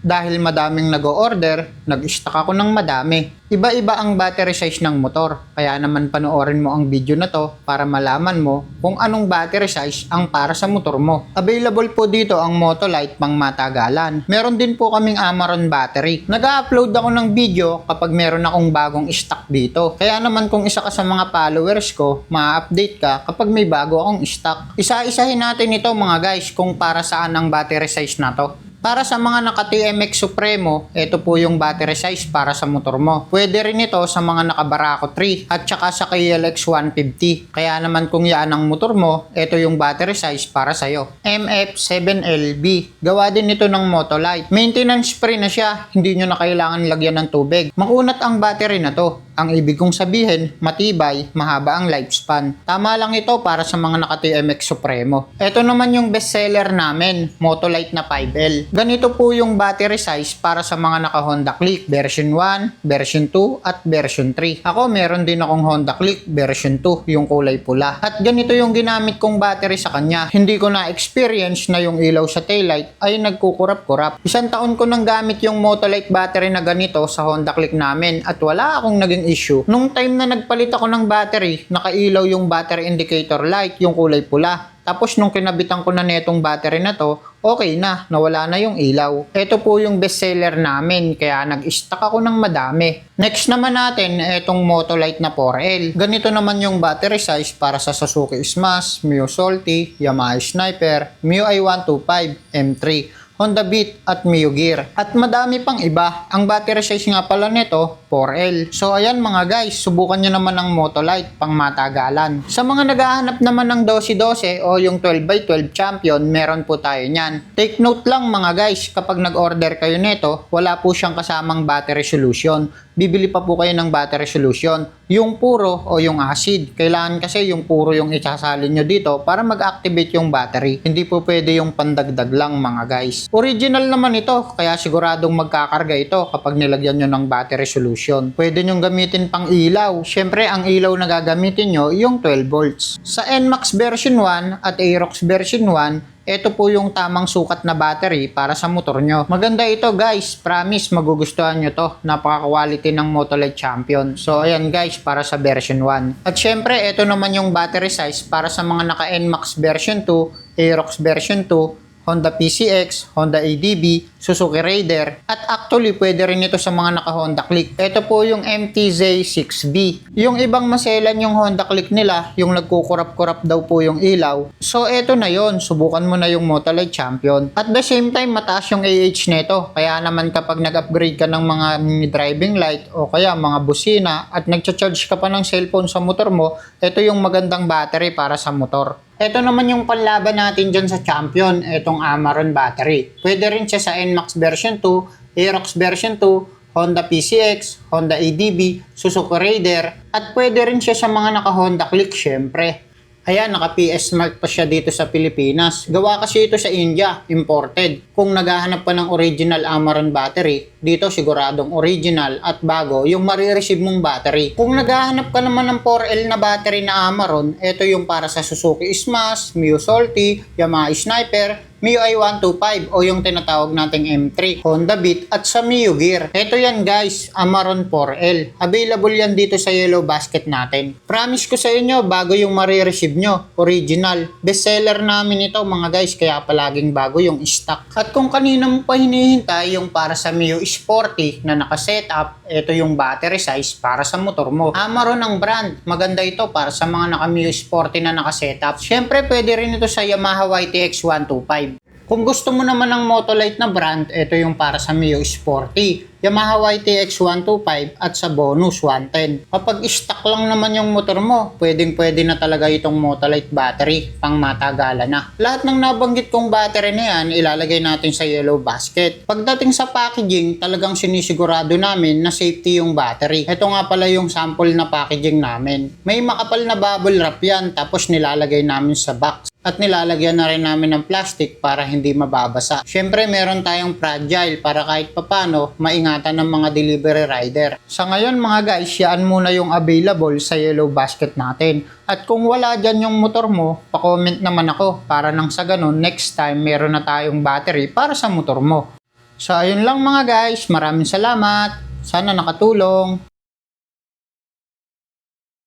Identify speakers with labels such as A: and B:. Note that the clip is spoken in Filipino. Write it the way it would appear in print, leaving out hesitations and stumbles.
A: Dahil madaming nag-o-order, nag-stock ako ng madami. Iba-iba ang battery size ng motor. Kaya naman panoorin mo ang video na to para malaman mo kung anong battery size ang para sa motor mo. Available po dito ang Motolite pang matagalan. Meron din po kaming Amaron battery. Nag-upload ako ng video kapag meron akong bagong stock dito. Kaya naman kung isa ka sa mga followers ko, ma-update ka kapag may bago akong stock. Isa-isahin natin ito mga guys kung para saan ang battery size na to. Para sa mga naka TMX Supremo, ito po yung battery size para sa motor mo. Pwede rin ito sa mga naka Barako 3 at saka sa KLX 150. Kaya naman kung yan ang motor mo, ito yung battery size para sa'yo. MF7LB. Gawa din ito ng Motolite. Maintenance free na siya, hindi nyo na kailangan lagyan ng tubig. Makunat ang battery na to. Ang ibig kong sabihin, matibay, mahaba ang lifespan. Tama lang ito para sa mga naka TMX Supremo. Ito naman yung bestseller namin, Motolite na 5L. Ganito po yung battery size para sa mga naka Honda Click version 1, version 2 at version 3. Ako meron din akong Honda Click version 2, yung kulay pula. At ganito yung ginamit kong battery sa kanya. Hindi ko na experience na yung ilaw sa taillight ay nagkukurap-kurap. Isang taon ko nang gamit yung Motolite battery na ganito sa Honda Click namin at wala akong naging issue. Nung time na nagpalit ako ng battery, nakailaw yung battery indicator light, yung kulay pula. Tapos nung kinabitan ko na netong battery na to, okay na, nawala na yung ilaw. Ito po yung bestseller namin, kaya nag-stock ako ng madami. Next naman natin, itong Motolite na 4L. Ganito naman yung battery size para sa Suzuki Smash, Mio Salty, Yamaha Sniper, Mio i125, M3. Honda Beat at Mio Gear. At madami pang iba. Ang battery size nga pala nito, 4L. So ayan mga guys, subukan nyo naman ang Motolite pang matagalan. Sa mga naghahanap naman ng 12-12 o yung 12x12 Champion, meron po tayo nyan. Take note lang mga guys, kapag nag-order kayo nito, wala po siyang kasamang battery solution. Bibili pa po kayo ng battery solution. Yung puro o yung acid. Kailangan kasi yung puro yung isasalin nyo dito para mag-activate yung battery. Hindi po pwede yung pandagdag lang mga guys. Original naman ito, kaya siguradong magkakarga ito kapag nilagyan nyo ng battery solution. Pwede nyo gamitin pang ilaw. Syempre, ang ilaw na gagamitin nyo, yung 12 volts. Sa NMAX version 1 at Aerox version 1, ito po yung tamang sukat na battery para sa motor nyo. Maganda ito guys, promise magugustuhan nyo to. Napaka-quality ng Motolite Champion. So ayan guys, para sa version 1. At syempre, ito naman yung battery size para sa mga naka NMAX version 2, Aerox version 2, Honda PCX, Honda ADB, Suzuki Raider, at actually pwede rin ito sa mga naka Honda Click. Ito po yung MTZ6B. Yung ibang maselan yung Honda Click nila, yung nagkukurap-kurap daw po yung ilaw. So eto na yon, subukan mo na yung Motolite Champion. At the same time, mataas yung AH nito. Kaya naman kapag nag-upgrade ka ng mga driving light o kaya mga busina at nagcha-charge ka pa ng cellphone sa motor mo, ito yung magandang battery para sa motor. Ito naman yung panlaban natin dyan sa Champion, itong Amaron battery. Pwede rin siya sa NMAX version 2, Aerox version 2, Honda PCX, Honda ADB, Suzuki Raider, at pwede rin siya sa mga naka-Honda Click syempre. Ayan, naka-PS mark pa siya dito sa Pilipinas. Gawa kasi ito sa India, imported. Kung naghahanap pa ng original Amaron battery, dito siguradong original at bago yung marireceive mong battery. Kung naghahanap ka naman ng 4L na battery na Amaron, ito yung para sa Suzuki Smash, Mio Salty, Yamaha Sniper, Mio i125 o yung tinatawag nating M3, Honda Beat at sa Mio Gear. Ito yan guys, Amaron 4L. Available yan dito sa yellow basket natin. Promise ko sa inyo, bago yung marireceive nyo, original. Bestseller namin ito mga guys, kaya palaging bago yung stock. At kung kanina mo pa hinihintay yung para sa Mio Sporty na naka-setup, ito yung battery size para sa motor mo. Amaron ang brand. Maganda ito para sa mga naka Mio Sporty na naka-setup. Syempre pwede rin ito sa Yamaha YTX 125. Kung gusto mo naman ng Motolite na brand, ito yung para sa Mio Sporty, Yamaha YTX 125 at sa Bonus 110. Kapag stock lang naman yung motor mo, pwedeng-pwede na talaga itong Motolite battery pang matagalan na. Lahat ng nabanggit kong battery na yan, ilalagay natin sa yellow basket. Pagdating sa packaging, talagang sinisigurado namin na safety yung battery. Ito nga pala yung sample na packaging namin. May makapal na bubble wrap yan, tapos nilalagay namin sa box. At nilalagyan na rin namin ng plastic para hindi mababasa. Syempre meron tayong fragile para kahit papano maingatan ng mga delivery rider. Sa ngayon mga guys, yan muna yung available sa yellow basket natin. At kung wala dyan yung motor mo, pa-comment naman ako para nang sa ganun next time meron na tayong battery para sa motor mo. So ayun lang mga guys, maraming salamat. Sana nakatulong.